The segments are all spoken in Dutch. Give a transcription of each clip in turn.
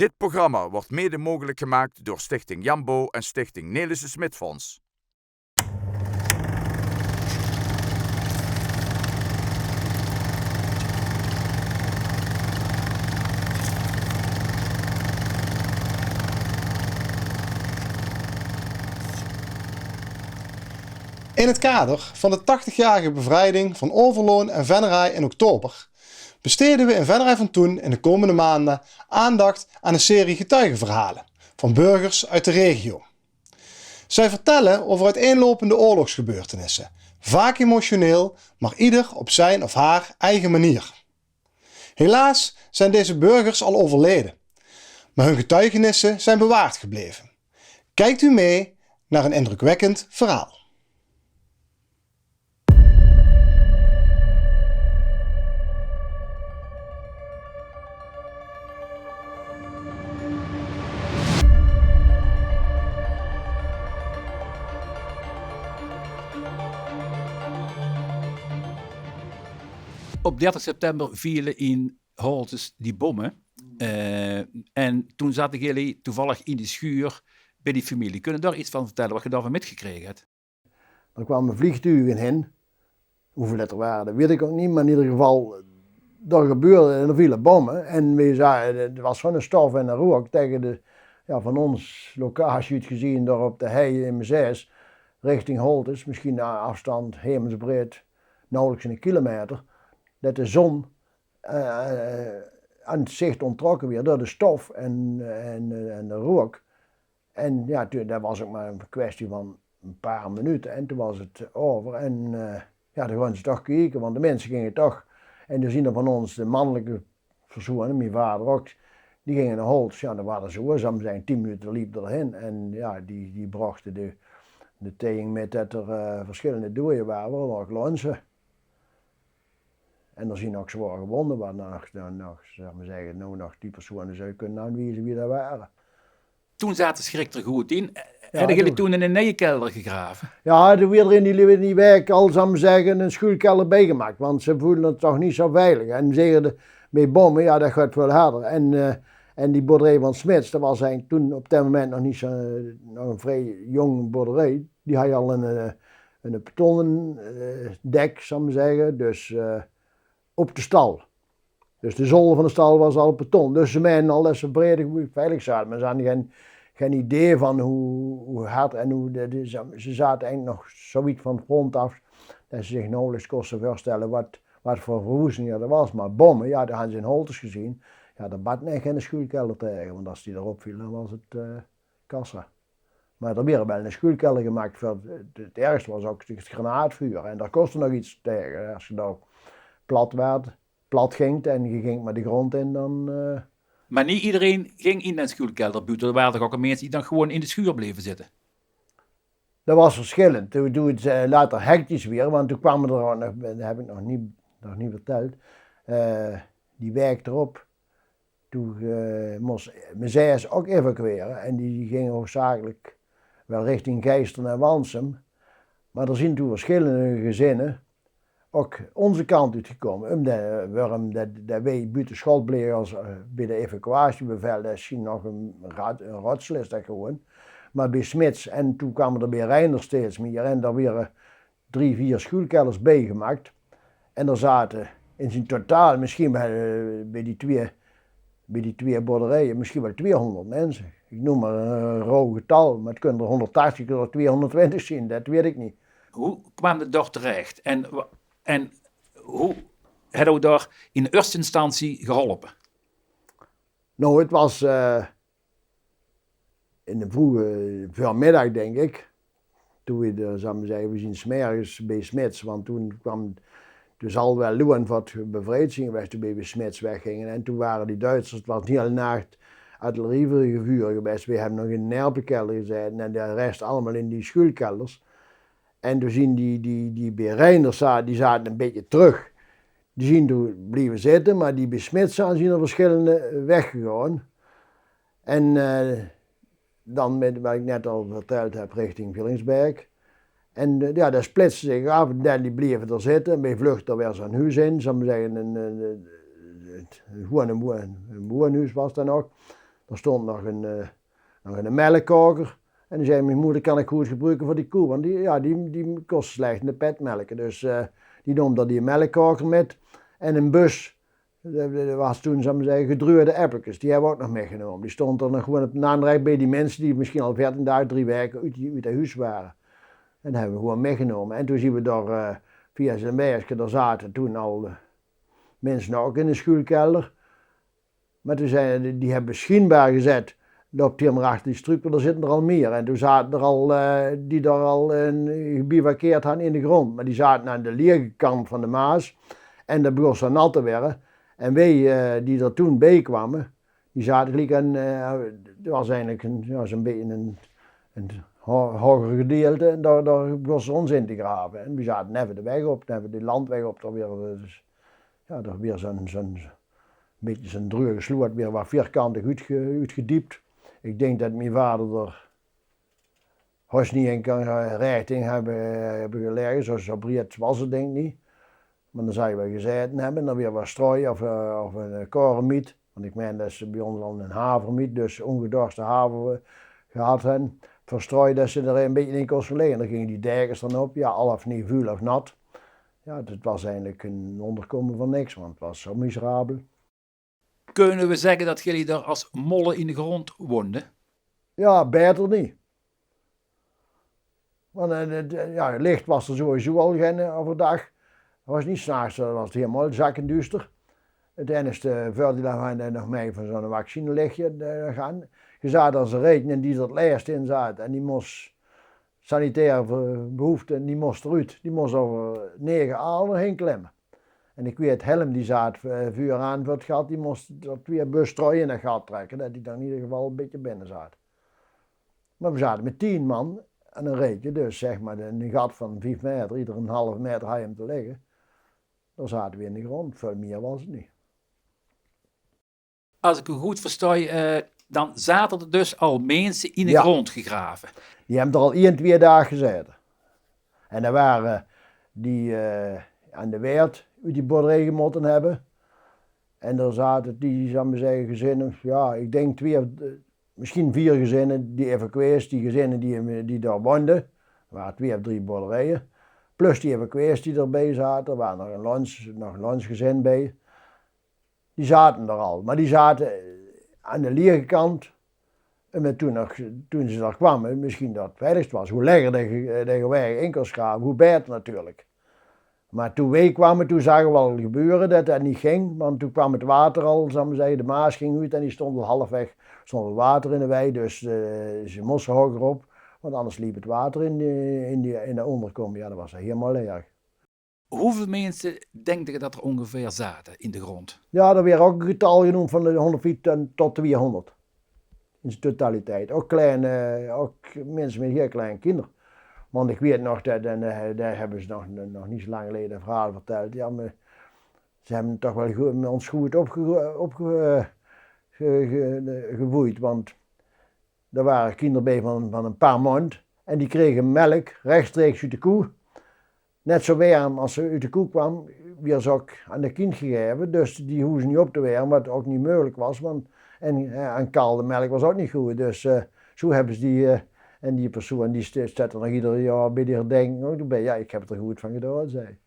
Dit programma wordt mede mogelijk gemaakt door Stichting Jambo en Stichting Nelissen Smit Fonds. In het kader van de 80-jarige bevrijding van Overloon en Venray in oktober besteden we in Venray van Toen in de komende maanden aandacht aan een serie getuigenverhalen van burgers uit de regio. Zij vertellen over uiteenlopende oorlogsgebeurtenissen, vaak emotioneel, maar ieder op zijn of haar eigen manier. Helaas zijn deze burgers al overleden, maar hun getuigenissen zijn bewaard gebleven. Kijkt u mee naar een indrukwekkend verhaal. Op 30 september vielen in Holtes die bommen. En toen zaten jullie toevallig in die schuur bij die familie. Kunnen je daar iets van vertellen, wat je daarvan metgekregen hebt? Er kwamen vliegtuigen in. Hoeveel het er waren, dat weet ik ook niet. Maar in ieder geval, er gebeurde en er vielen bommen. En we zagen, er was zo'n stof en een rook tegen de, van ons locatie uitgezien, daar op de hei in Mezees, richting Holtes. Misschien naar afstand hemelsbreed, nauwelijks een kilometer. Dat de zon aan het zicht onttrokken werd door de stof en de rook. En ja, dat was ook maar een kwestie van een paar minuten en toen was het over. En dan gaan ze toch kijken, want de mensen gingen toch. En dan zien er van ons de mannelijke personen, mijn vader ook, die gingen naar Holtes. Ja, dan waren ze zo, zijn 10 minuten liep erheen. En ja, die brachten de tegen met dat er verschillende doden waren, nog lonzen. En er zijn ook zwaar gewonden, waar nog die personen zou kunnen aanwijzen wie dat waren. Toen zaten schrik er goed in. Hebben jullie toen in een nieuwe kelder gegraven? Ja, er werd er in die wijk al, zou ik zeggen, een schuilkelder bijgemaakt. Want ze voelden het toch niet zo veilig. En zeiden met bommen, ja, dat gaat wel harder. En die boerderij van Smits, dat was eigenlijk toen op dat moment nog niet nog een vrij jong boerderij. Die had al een betonnen dek, zou ik zeggen. Dus op de stal. Dus de zolder van de stal was al beton. Dus ze menen al dat ze breed veilig zaten. Maar ze hadden geen idee van hoe hard en hoe... Ze zaten eigenlijk nog zoiets van het front af. Dat ze zich nauwelijks konden voorstellen wat voor verwoesting er was. Maar bommen, ja, daar hadden ze in Holtes gezien. Ja, daar bad echt geen schuilkelder tegen. Want als die erop viel, dan was het kassa. Maar er werd wel een schuilkelder gemaakt. Het ergste was ook het granaatvuur. En daar kostte nog iets tegen. Als je nou plat ging en je ging met de grond in, dan... Maar niet iedereen ging in een schuilkelder. Er waren toch ook mensen die dan gewoon in de schuur bleven zitten? Dat was verschillend. Toen het later hectisch weer, want toen kwamen er ook nog, dat heb ik nog niet verteld, die wijk erop. Toen moest Mezees ook evacueren en die gingen hoofdzakelijk wel richting Geesteren en Wansum. Maar er zijn toen verschillende gezinnen ook onze kant uitgekomen. Waarom dat wij buiten school bleven als bij de evacuatiebevel, dat is nog een rotsel is dat gewoon. Maar bij Smits, en toen kwamen er bij Reinder steeds meer en daar werden 3, 4 schuilkelders bijgemaakt. En er zaten in zijn totaal misschien bij die twee boerderijen misschien wel 200 mensen. Ik noem maar een rauw getal, maar het kunnen er 180 of 220 zijn, dat weet ik niet. Hoe kwam het daar terecht? En hoe hebben we daar in eerste instantie geholpen? Nou, het was in de vroege voormiddag, denk ik. Toen we zien 's morgens bij Smits, want toen zal wel Luan wat bevrijd zijn geweest toen bij Smits weggingen. En toen waren die Duitsers, het was niet al nacht artillerievuur geweest. We hebben nog in de Nerpenkelder gezeten en de rest allemaal in die schuilkelders. En toen zien die bij Reinders die zaten een beetje terug. Die zien toen blijven zitten, maar die bij Smits zijn er verschillende weggegaan. En dan met wat ik net al verteld heb richting Villingsberg. En dat splitste zich af en die bleven er zitten. En bij vlucht er weer zo'n huis in, zou ik zeggen, een boerenhuis was dat nog. Er stond nog een melkkoker. En die zei, mijn moeder kan ik goed gebruiken voor die koe, want die kost slecht in de pet melken. Dus die nam daar die melkkoker met en een bus. Dat was toen, zou ik zeggen, gedruurde appeltjes. Die hebben we ook nog meegenomen. Die stond er nog gewoon op een aanrecht bij die mensen die misschien al 14 dagen, 3 weken uit het huis waren. En dat hebben we gewoon meegenomen. En toen zien we daar via zijn werkje, daar zaten toen al mensen ook in de schuilkelder. Maar toen zijn die hebben beschikbaar gezet. Loopt hier maar achter die struiken, daar zitten er al meer. En toen zaten er al, die daar al gebivakkeerd hadden in de grond. Maar die zaten aan de leerkant van de Maas. En dat begon zo nat te worden. En wij die er toen bij kwamen, die zaten gelijk aan, dat was eigenlijk zo'n beetje een hoger gedeelte. En daar begon ze ons in te graven. En we zaten even de weg op, even de landweg op. Daar weer zo'n beetje zo'n droge sloot, weer wat vierkantig uitgediept. Ik denk dat mijn vader er haast niet in kan richting hebben gelegen, zo breed was het denk ik niet. Maar dan zou je wel gezeten hebben, dan weer wat strooien of een korenmiet. Want ik meen dat ze bij ons al een havermiet, dus ongedorste haver gehad hebben. Verstrooid dat ze er een beetje in kosten liggen. Dan gingen die dijkers dan op, ja, al of niet vuil of nat. Ja, het was eigenlijk een onderkomen van niks, want het was zo miserabel. Kunnen we zeggen dat jullie daar als mollen in de grond woonden? Ja, beter niet. Want het licht was er sowieso al geen overdag. Het was niet 's nachts, was het helemaal zakkenduister. Het enige voordeel dat we nog mee van zo'n vaccinelichtje gaan. Je zat als een rekening die er het eerst in zat en die moest sanitaire behoeften, die moest eruit. Die moest over 9 alen heen klemmen. En ik weet, Helm die zat vuur aan voor het gat, die moest er 2 busstrooien in het gat trekken, dat die dan in ieder geval een beetje binnen zat. Maar we zaten met 10 man aan een reetje, dus zeg maar een gat van 5 meter, ieder een half meter had je hem te liggen. Dan zaten we in de grond, veel meer was het niet. Als ik u goed versta, dan zaten er dus al mensen in de grond gegraven. Die hebben er al 1-2 dagen gezeten. En er waren die aan de weert uit die boerderij gemotten hebben. En er zaten die, zou ik maar zeggen, gezinnen, ja, ik denk 2, misschien 4 gezinnen die evacuees, die gezinnen die daar woonden. Er waren 2 of 3 boerderijen. Plus die evacuees die erbij zaten, er waren nog een lunchgezin bij. Die zaten er al, maar die zaten aan de leerkant. En toen ze daar kwamen, misschien dat het veiligst was. Hoe legger de weg in kon schaven, hoe beter natuurlijk. Maar toen wij kwamen, toen zagen we al gebeuren dat dat niet ging. Want toen kwam het water al, zal ik maar zeggen, de Maas ging uit en die stond al halfweg. Stond het water in de wei, dus ze moesten hoger op. Want anders liep het water in de onderkom. Ja, dat was helemaal erg. Hoeveel mensen denken dat er ongeveer zaten in de grond? Ja, er werd ook een getal genoemd van de 104 tot 200. In zijn totaliteit. Ook mensen met heel kleine kinderen. Want ik weet nog, daar hebben ze nog niet zo lang geleden een verhaal verteld. Ja, ze hebben toch wel met ons goed opgevoed. Want er waren kinderen bij van een paar maanden. En die kregen melk rechtstreeks uit de koe. Net zo warm als ze uit de koe kwam, werd ze ook aan de kind gegeven. Dus die hoeven niet op te warmen, wat ook niet mogelijk was. Want en koude melk was ook niet goed. Dus zo hebben ze die persoon die staat er nog ieder jaar bij die herdenking. Ja, ik heb het er goed van gedaan, zei.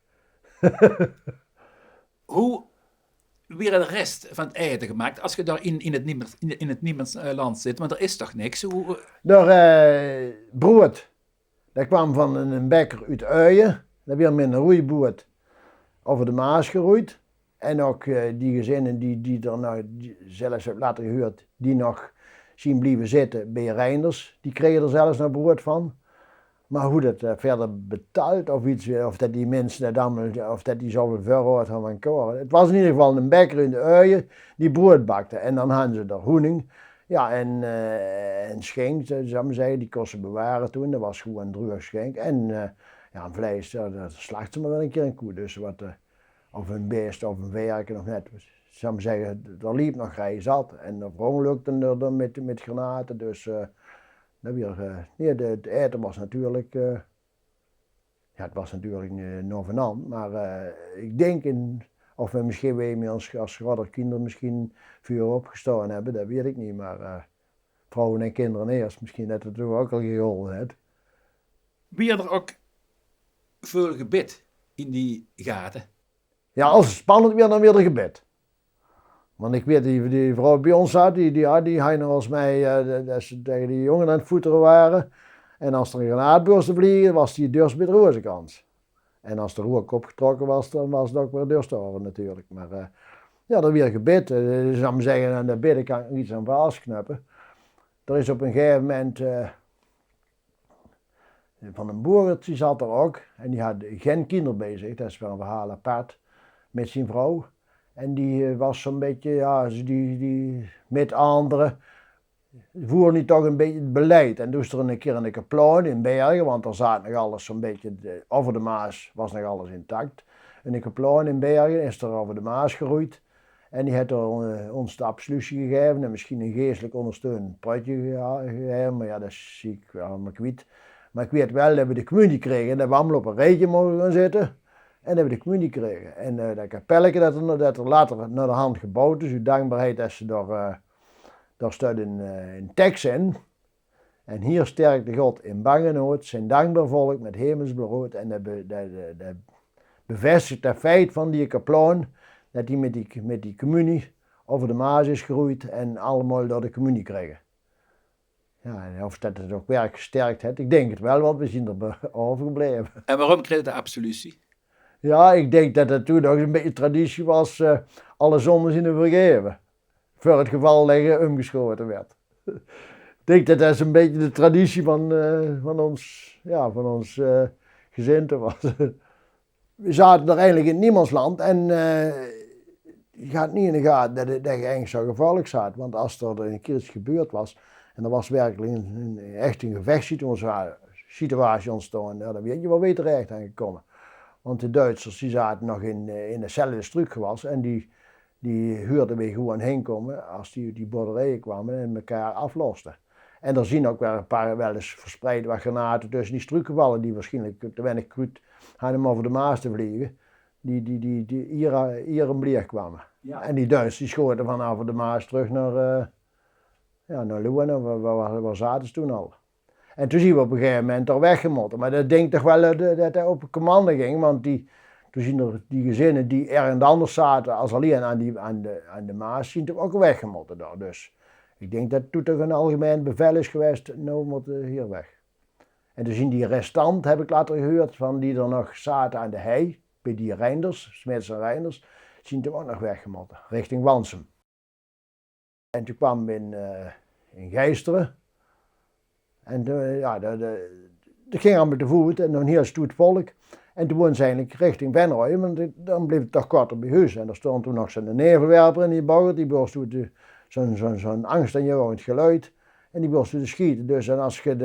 Hoe werd de rest van het eten gemaakt als je daar in het niemandsland zit? Want er is toch niks? Brood. Dat kwam van een bakker uit Uien. Dat werd met een roeiboot over de Maas geroeid. En ook die gezinnen die er nou, zelfs heb later gehoord, die nog zien blijven zitten bij Reinders, die kregen er zelfs nog brood van. Maar hoe dat verder betaald of iets, of dat die mensen dat allemaal, of dat die zoveel verhoord hadden van koren. Het was in ieder geval een bakker in de Uien die brood bakte. En dan hadden ze er hoening. Ja, en schenk, zou ik zeggen, die kosten bewaren toen. Dat was gewoon een droog schenk. En ja, vlees, dat slacht ze maar wel een keer een koe. Dus wat, of een beest of een werken of net. Zou ik zeggen, er liep nog rij zat. En er verongelukte er met granaten. Dus het eten was natuurlijk, ja, het was natuurlijk nog van aan. Maar ik denk Of we misschien weer als grote kinderen misschien vuur opgestoken hebben, dat weet ik niet. Maar vrouwen en kinderen eerst, misschien dat het toch ook al geholpen heeft. Wie er ook veel gebed in die gaten? Ja, als het spannend werd, dan weer een gebed. Want ik weet, die vrouw bij ons had, die had nog als mij, dat ze tegen die jongen aan het voeteren waren. En als er een granaatbeurs te vliegen, was die deurs bij de rozenkant. En als de rook opgetrokken was, dan was het ook weer deurs te horen natuurlijk. Maar ja, er weer gebed. Dus zou ik zeggen, aan de bidden kan ik iets aan vaasknuppen. Er is op een gegeven moment van een boer, die zat er ook. En die had geen kinderen bij zich, dat is wel een verhaal apart, met zijn vrouw. En die was zo'n beetje, ja, die met anderen voerde niet toch een beetje het beleid. En toen is er een keer een kaplaan in Bergen, want er zat nog alles zo'n beetje, over de Maas was nog alles intact. En een kaplaan in Bergen is er over de Maas geroeid. En die heeft er ons de absolutie gegeven en misschien een geestelijk ondersteunend prutje gegeven. Maar ja, dat zie ik wel maar kwijt. Maar ik weet wel dat we de communie kregen en dat we allemaal op een rijtje mogen gaan zitten. En dat we de communie kregen. En dat kapelletje dat er later naar de hand gebouwd is, uw dankbaarheid dat ze daar staat in tekst in. En hier sterkte God in bange nood, zijn dankbaar volk met hemelsbrood. En dat bevestigt het feit van die kaplaan, dat hij met die communie over de Maas is geroeid en allemaal door de communie kregen. Ja, en of dat het ook werk gesterkt heeft, ik denk het wel, want we zijn er overgebleven. En waarom kreeg je de absolutie? Ja, ik denk dat het toen nog een beetje traditie was, alle zondes in de vergeven. Voor het geval dat je omgeschoten werd. Ik denk dat dat een beetje de traditie van ons gezin was. We zaten er eigenlijk in niemandsland en je gaat niet in de gaten dat je eigenlijk zo gevaarlijk zat. Want als er een keer iets gebeurd was en er was werkelijk echt een gevechtssituatie ontstaan, ja, dan weet je wel weer terecht aan gekomen. Want de Duitsers die zaten nog in dezelfde struikgewas en die huurden weer gewoon heen komen als die boerderijen kwamen en elkaar aflosten. En er zien ook wel een paar wel eens verspreid wat granaten tussen die struikgevallen die waarschijnlijk te weinig kruid hadden om over de Maas te vliegen, die hier een bleer kwamen. Ja. En die Duitsers die schoten van over de Maas terug naar Leeuwen, waar zaten ze toen al. En toen zien we op een gegeven moment er weggemotten. Maar dat denk ik toch wel dat hij op commando ging, want toen zien er die gezinnen die ergens anders zaten als alleen aan de Maas, zien toch ook weggemotten daar. Dus ik denk dat toen toch een algemeen bevel is geweest, nou moeten we hier weg. En toen zien die restant, heb ik later gehoord, van die er nog zaten aan de hei, bij die Reinders, Smits en Reinders, zien toch ook nog weggemotten, richting Wansum. En toen kwamen we in Geisteren. En dat ging allemaal te voet en een heel stoet volk. En toen woonden ze eigenlijk richting Venrooy, want dan bleef het toch korter bij huis. En er stond toen nog zo'n nevelwerper in die bagger, die borst zo'n angstaanjagend geluid. En die borst te schieten. Dus en als je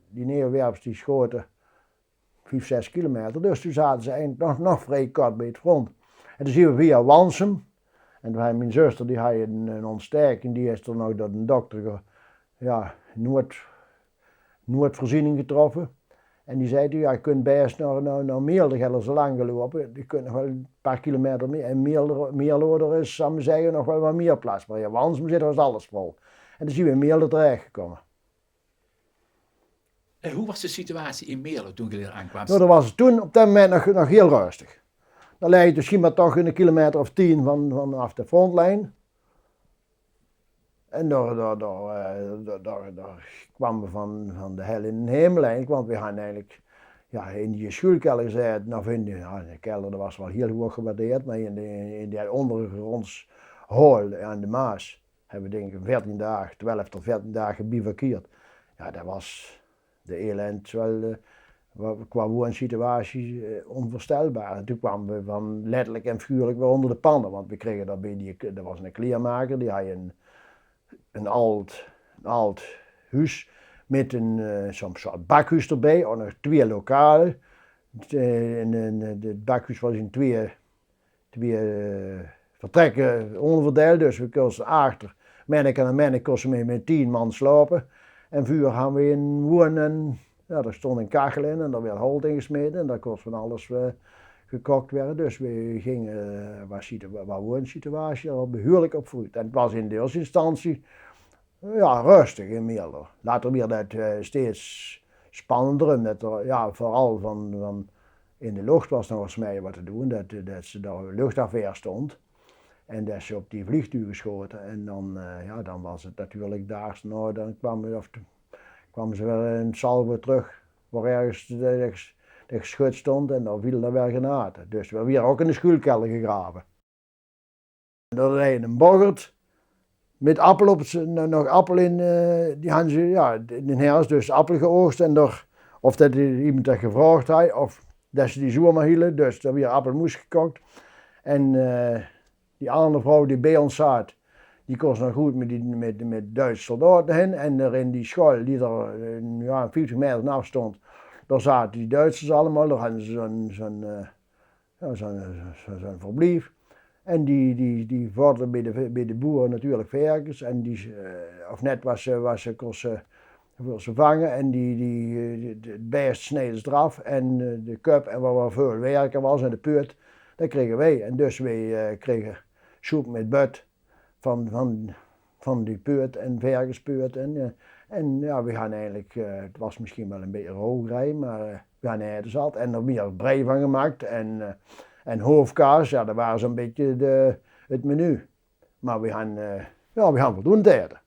die nevelwerpers die schoten 5-6 kilometer, dus toen zaten ze eigenlijk nog vrij kort bij het front. En toen zien we via Wansum, en toen had mijn zuster die had een ontsteking, die is er nog door een dokter noodvoorziening getroffen. En die zei, ja, je kunt best naar Meerder, dat is lang gelopen. Je kunt nog wel een paar kilometer meer. En Meerder is, zou ik zeggen, nog wel wat meer plaats. Maar ja, Wansum zit was alles vol. En toen zien we in Meerder terechtgekomen. En hoe was de situatie in Meerder toen je er aankwam? Nou, dat was toen op dat moment nog heel rustig. Dan lag je misschien maar toch een kilometer of 10 vanaf de frontlijn. En daar kwamen we van de hel in de hemel eigenlijk, want we hadden eigenlijk in die schuilkelder gezeten, of in de kelder, dat was wel heel hoog gewaardeerd, maar in die ondergronds hol aan de Maas hebben we denk ik 14 dagen, 12 tot 14 dagen gebivakkeerd. Ja, dat was de elend wel qua woonsituatie onvoorstelbaar. En toen kwamen we van letterlijk en figuurlijk weer onder de pannen, want we kregen daarbij, er was een kleermaker, die had een oud huis met zo'n soort bakhuis erbij, en nog 2 lokalen. Het bakhuis was in twee vertrekken onderverdeeld, dus we konden achter Menneke en Menneke konden met 10 man slapen. En vuur gaan we in wonen en ja, er stond een kachel in en daar werd hout in gesmeten en daar kon van alles gekocht werden. Dus we gingen, waar woonsituatie, al behoorlijk op voet. En het was in de eerste instantie ja, rustig in Meerlo. Later werd het steeds spannender. Dat er, ja, vooral van in de lucht was nog volgens mij wat te doen. Dat ze daar luchtafweer stond. En dat ze op die vliegtuigen schoten. En dan was het natuurlijk daags. Nou, dan kwamen ze weer in Salvo terug. Waar ergens de geschut stond en dan vielen er weer granaten. Dus we werden ook in de schuilkelder gegraven. En er reed een boggert met appel nog appel in, die hadden ze ja, in de herfst dus appel geoogst en of dat iemand dat gevraagd had of dat ze die zomaar hielden, dus er weer appelmoes gekookt. En die andere vrouw die bij ons zat, die koos nog goed met Duitse soldaten heen en er in die school die er 50 meter naast stond, daar zaten die Duitsers allemaal, daar hadden ze zo'n verblijf. En die vorderden bij de boeren natuurlijk varkens. En of net was ze vangen. En het beest sneden ze eraf. En de kuip en waar veel werken was en de puut, dat kregen wij. En dus wij kregen soep met but van die puut en varkenspuut. En ja, we gaan eigenlijk, het was misschien wel een beetje rogerij, maar we gaan eten zat. En er weer brei van gemaakt. En hoofdkaas, ja, dat waren zo'n beetje het menu. Maar we gaan voldoende eten.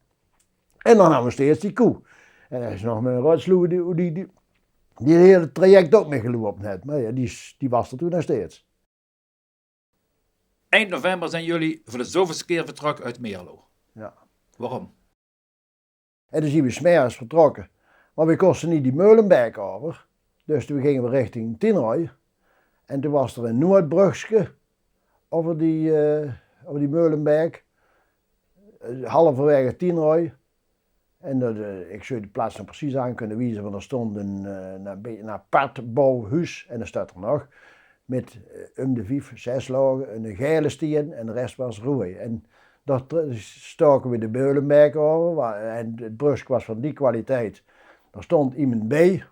En dan hadden we steeds die koe. En dat is nog met een rotsloe die hele traject ook mee gelopen net. Maar ja, die was er toen nog steeds. Eind november zijn jullie voor de zoveelste keer vertrokken uit Meerlo. Ja. Waarom? En dan zien we 's middags vertrokken. Maar we kosten niet die Meulenberg over. Dus toen gingen we richting Tienrooy. En toen was er een Noordbrugske over die Meulenberg. Halverwege Tienrooy. En ik zou de plaats nog precies aan kunnen wijzen, want er stond een apart bouwhuis. En dat staat er nog. Met de 5-6 lagen, een gele steen en de rest was roei. En daar staken we de Meulenberg over. En het brugske was van die kwaliteit. Daar stond iemand bij.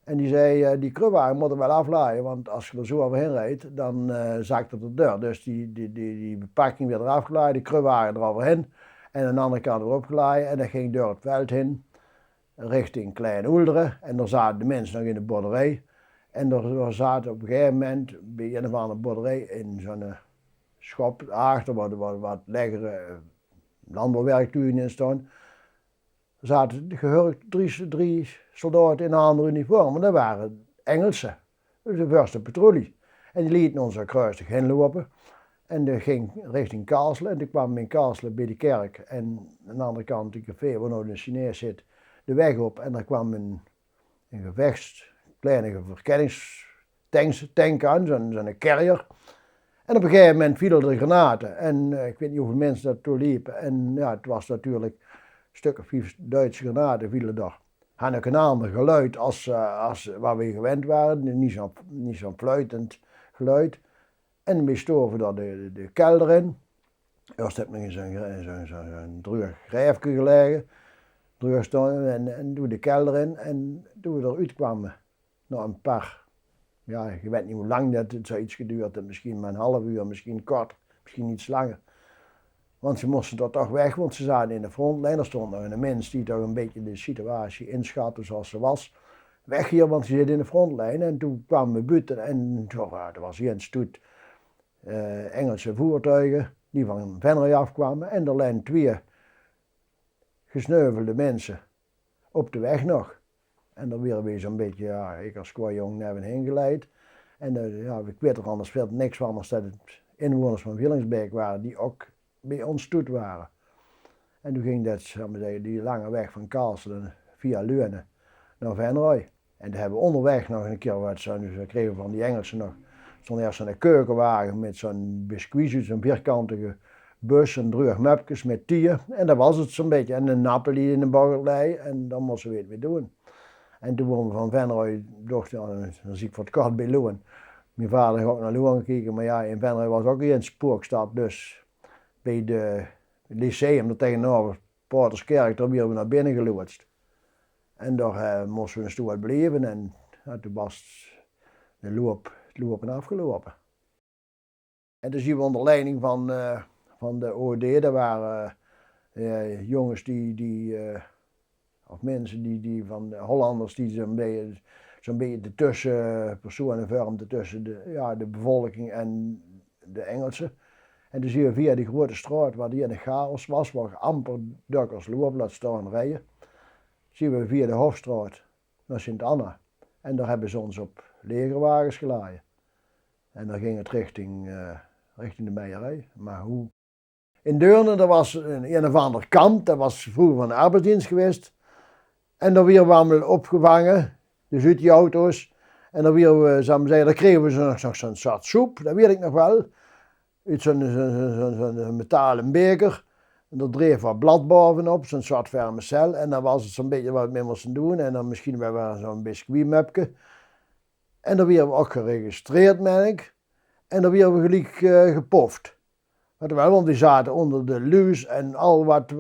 En die zei, die kruiwagen moet er wel aflaaien, want als je er zo overheen rijdt, dan zakt het de deur. Dus die bepakking werd eraf gelaaid, de kruiwagen eroverheen en aan de andere kant erop gelaaid. En dat ging door het veld heen, richting Klein Oelderen. En daar zaten de mensen nog in de boerderij. En er zaten op een gegeven moment bij een of andere boerderij in zo'n schop achter, waar wat lekkere landbouwwerktuigen in stonden. Er zaten gehurkt drie soldaten in een andere uniform, en dat waren Engelsen, dus de eerste patrouille. En die lieten ons er kruisig heen lopen. En dat ging richting Kaarselen. En toen kwamen we in Kaarselen bij de kerk. En aan de andere kant, het café waar nou de Chinees zit, de weg op. En daar kwam een kleine verkenningstank aan, zo'n carrier. En op een gegeven moment vielen er granaten. En ik weet niet hoeveel mensen dat toen liepen. En ja, het was natuurlijk een stuk of 5 Duitse granaten vielen daar. Had ook een ander geluid als waar we gewend waren. Niet zo'n fluitend geluid. En we stoven daar de kelder in. Eerst heb ik zo'n droog grijfje gelegen. Droog stonden en toen de kelder in. En toen we eruit kwamen, na een paar, ja, je weet niet hoe lang dat zoiets geduurd heeft. Misschien maar een half uur, misschien kort, misschien iets langer. Want ze moesten er toch weg, want ze zaten in de frontlijn. Er stond nog een mens die toch een beetje de situatie inschatte zoals ze was. Weg hier, want ze zit in de frontlijn. En toen kwamen we buiten en er was hier een stoet Engelse voertuigen die van Venray afkwamen. En er liepen 2 gesneuvelde mensen op de weg nog. En dan werden we zo'n beetje, ja, ik als kwajong naar hen geleid. En ja, ik weet er anders verder niks van, als dat het inwoners van Willingsbeek waren die ook bij ons toet waren. En toen ging dat, zal maar zeggen, die lange weg van Kaarselen via Leune naar Venray. En daar hebben we onderweg nog een keer wat we kregen van die Engelsen nog. Er stond eerst zo'n keukenwagen met zo'n biscuit, zo'n vierkantige bus en droog mapjes met tier. En dat was het zo'n beetje. En een appel die in de baggerlei. En dan moesten we het weer doen. En toen woonden we van Venray, dan zie ik voor het kort bij Loen. Mijn vader ging ook naar Loen gekeken, maar ja, in Venray was ook weer een spookstad. Dus bij de lyceum er tegenover, Paterskerk, daar werden we naar binnen geloodst. En daar moesten we een stoel blijven. En ja, toen was de loop het lopen afgelopen. En toen zien we onder leiding van de OD, daar waren jongens of mensen die van de Hollanders die zo'n beetje de tussenpersonen vormden tussen de bevolking en de Engelsen. En toen zien we via die grote straat waar die in de chaos was, waar amper dukkers lopen, laat staan rijden, zien we via de Hofstraat naar Sint-Anna. En daar hebben ze ons op legerwagens geladen. En dan ging het richting de Meijerij. Maar hoe? In Deurne, er was een of ander kamp, dat was vroeger van de arbeidsdienst geweest. En daar werden we opgevangen, dus uit die auto's. En dan daar kregen we nog zo'n soort soep, dat weet ik nog wel. Uit zo'n metalen beker. En daar dreef wat blad bovenop, zo'n soort vermicel. En dan was het zo'n beetje wat we mee moesten doen. En dan misschien wel zo'n biscuitmapje. En dan werden we ook geregistreerd, meen ik. En dan werden we gelijk gepoft. Want die zaten onder de luus en al wat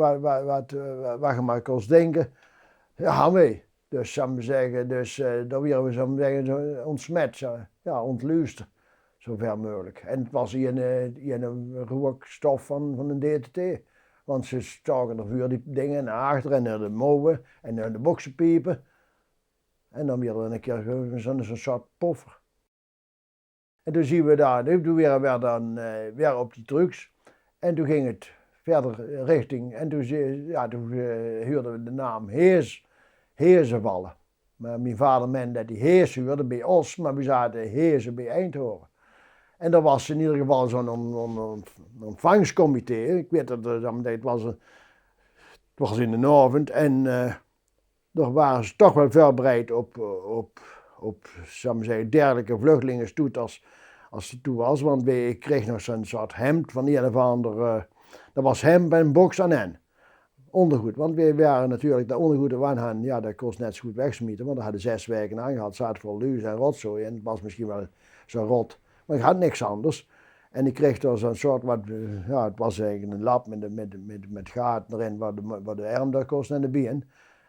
je maar kon denken. Ja, mee. Dus zou ik zeggen, daar werden we zou zeggen, ontsmet, ontluist. Zover mogelijk. En het was hier een rookstof van een DTT. Want ze staken er vuur die dingen naar achter en naar de mouwen en naar de boksenpiepen. En dan weer een keer zo'n soort poffer. En toen zien we daar, toen weer op die trucks. En toen ging het verder richting, en toen huurden we de naam Heersen vallen. Maar mijn vader meende dat die Heers huurde bij ons, maar we zaten Heersen bij Eindhoven. En dat was in ieder geval zo'n ontvangstcomité. Ik weet dat het was in de avond en daar waren ze toch wel voorbereid op zou ik zeggen, dergelijke vluchtelingenstoet als het toe was. Want ik kreeg nog zo'n soort hemd van een of ander, dat was hemd en box aan hen. Ondergoed, want we waren natuurlijk, dat ondergoed aan dat kost net zo goed wegsmieten, want dat hadden 6 weken aangehad, zaten vol luis en rotzooi en het was misschien wel zo rot. Maar ik had niks anders. En ik kreeg daar zo'n soort, het was eigenlijk een lap met gaten erin waar de arm daar kost en de been.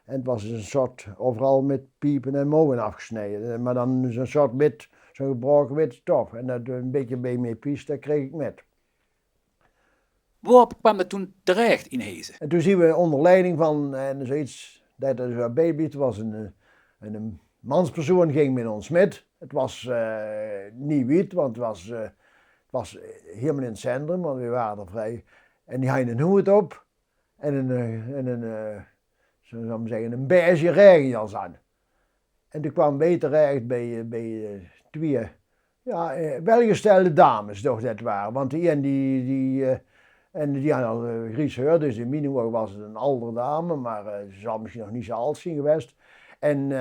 En het was een soort, overal met piepen en mouwen afgesneden. Maar dan zo'n soort zo'n gebroken wit stof. En dat een beetje bij mee pies, dat kreeg ik met. Waar kwam dat toen terecht in Hezen? En toen zien we onder leiding van zoiets, dat is een baby, het was een manspersoon ging met ons met. Het was niet wit, want het was helemaal in het centrum, want we waren er vrij. En die had een hoed op en een beige regenjas aan. En toen kwam we terecht bij 2 welgestelde dames, toch dat waren. Want die hadden al Gries gehoord, dus in mijn ogen was het een oudere dame, maar ze zal misschien nog niet zo oud zijn geweest. En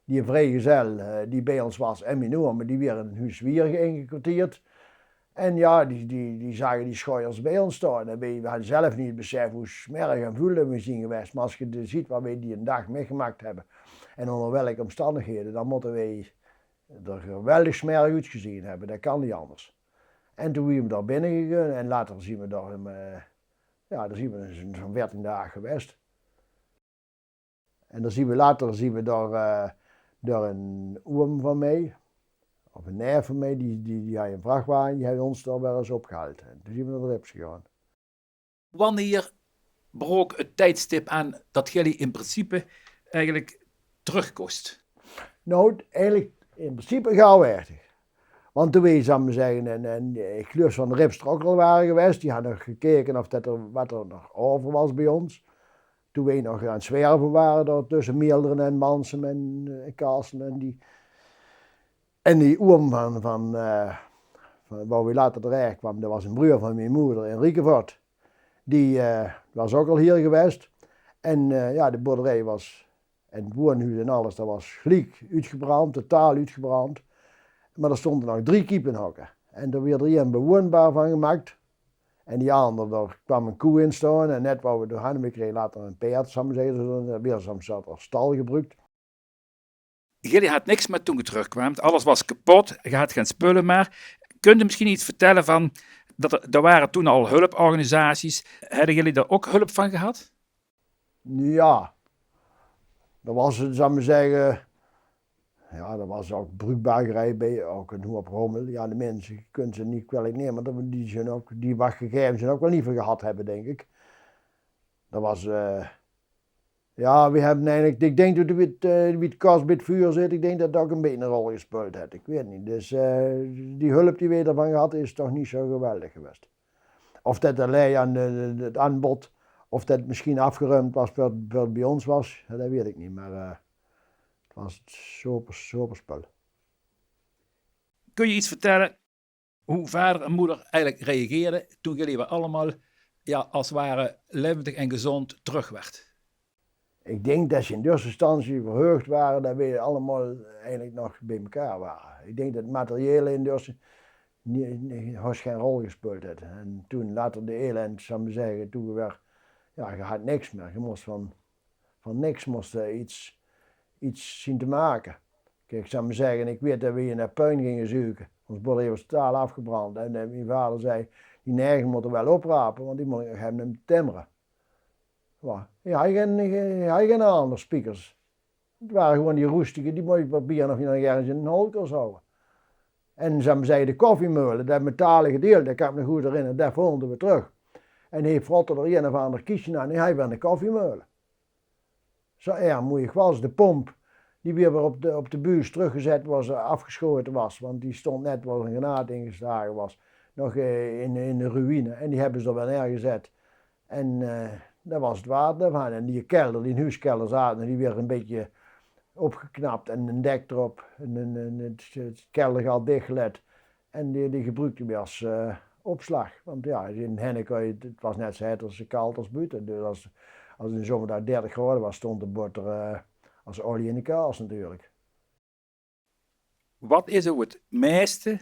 die vrijgezel die bij ons was en mijn oom, die weer in een huis weer ingekwartierd. En ja, die zagen die schooiers bij ons staan. En we hadden zelf niet het besef hoe smerig en voelen we zijn geweest. Maar als je ziet wat wij die een dag meegemaakt hebben en onder welke omstandigheden, dan moeten wij er geweldig smerig uitgezien hebben. Dat kan niet anders. En toen zijn we daar binnen gegaan en later zien we daar zo'n 14 dagen geweest. En dan later zien we daar een oom van mij, of een neef van mij, die had een vrachtwagen, die heeft ons daar wel eens opgehaald. En toen zijn we naar de Rips gegaan. Wanneer brook het tijdstip aan dat jullie in principe eigenlijk terugkost? Nou, eigenlijk in principe gauwwertig. Want toen wij, zou ik zeggen, en ik geloof van de Rips er ook al waren geweest, die hadden gekeken of wat er nog over was bij ons. Toen wij nog aan het zwerven waren, daar tussen Meelderen en Mansum en Kaassen en die oom van waar we later terecht kwamen, dat was een broer van mijn moeder in Riekevoort. Die was ook al hier geweest. En de boerderij was, en het woonhuis en alles, dat was gelijk uitgebrand, totaal uitgebrand. Maar er stonden nog 3 kiepenhokken. En er werd er een bewoonbaar van gemaakt. En die andere, daar kwam een koe in staan. En net waar we door hadden, we kregen later een paard, zou ik zeggen, weer zo'n soort stal gebruikt. Jullie had niks meer toen je terugkwam. Alles was kapot. Je had geen spullen meer. Kun je misschien iets vertellen van, er waren toen al hulporganisaties. Hebben jullie daar ook hulp van gehad? Ja. Dat was, zou ik zeggen, Ja, er was ook bruikbagerij bij, ook een hoop rommel. Ja, de mensen kunnen ze niet kwalijk nemen, maar die wachtgegevens zijn ook wel liever gehad hebben, denk ik. Dat was, ja, we hebben eigenlijk, ik denk dat wie het kast bij het vuur zit, ik denk dat dat ook een beetje een rol gespeeld heeft. Ik weet niet, dus die hulp die we ervan gehad is toch niet zo geweldig geweest. Of dat alleen aan het aanbod, of dat misschien afgeruimd was wat bij ons was, dat weet ik niet, maar het was super spul. Kun je iets vertellen hoe vader en moeder eigenlijk reageerden toen jullie weer allemaal, ja, als het ware levendig en gezond terug werd? Ik denk dat ze in eerste instantie verheugd waren dat we allemaal eigenlijk nog bij elkaar waren. Ik denk dat het materiële in de eerste geen rol gespeeld heeft. En toen later de elend, zou ik zeggen, toen we weer, ja, je had niks meer. Je moest van niks iets zien te maken. Kijk, ik zou maar zeggen, ik weet dat we hier naar puin gingen zoeken. Ons boerderij was totaal afgebrand. En mijn vader zei, die negen moeten wel oprapen, want die moet ik hem timmeren. Maar hij had geen andere speakers. Het waren gewoon die roestige, die mooie papier nog ergens in een holkers houden. En zou zeggen, de koffiemeulen, dat metalen gedeelte, dat kan ik me goed herinneren, dat vonden we terug. En hij frotte er een of ander kiesje aan en hij werd de koffiemeulen. Zo erg moeilijk was de pomp, die weer op de buis teruggezet was, afgeschoten was, want die stond net waar een granaat ingeslagen was, nog in de ruïne. En die hebben ze er wel neergezet. En dat was het water ervan. En die kelder, die huiskelder zaten, die werd een beetje opgeknapt en een dek erop. En het keldergat dichtgelet. En die gebruikte we als opslag. Want ja, in Henneke, het was net zo heet als koud als buiten. Dus als in de zomer daar 30 graden was, stond de boter als olie in de kaas natuurlijk. Wat is er het meeste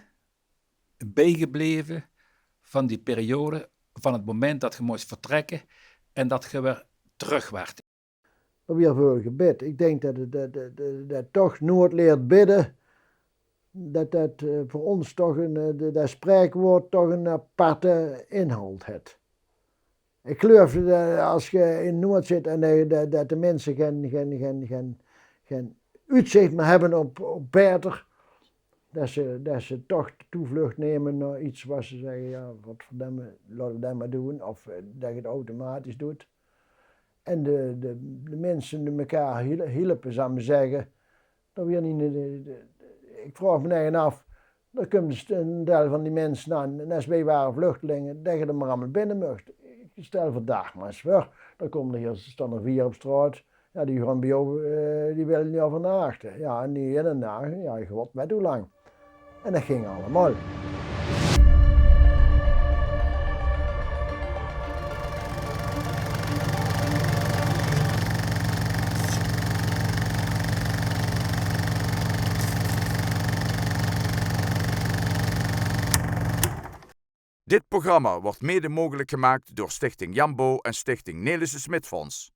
bijgebleven van die periode, van het moment dat je moest vertrekken en dat je weer terug werd? Dat weer veel gebed. Ik denk dat toch nooit leert bidden, dat voor ons toch dat spreekwoord toch een aparte inhoud heeft. Ik geloof dat als je in Noord zit en dat de mensen geen uitzicht meer hebben op beter, dat ze toch de toevlucht nemen naar iets waar ze zeggen, ja, wat verdamme, laten we dat maar doen, of dat je het automatisch doet. En de mensen elkaar hielpen, zou ik zeggen. Dat weer niet, ik vraag me eigen af, dan komt een deel van die mensen aan, en als wij waren vluchtelingen, dat je er maar allemaal binnen mocht. Ik stel vandaag maar eens voor, dan komen er hier, staan er 4 op straat, ja, die gaan bij jou, die willen niet overnachten. Ja, en die in en na, ja, je wordt met hoe lang. En dat ging allemaal. Dit programma wordt mede mogelijk gemaakt door Stichting Jambo en Stichting Nelissen Smit Fonds.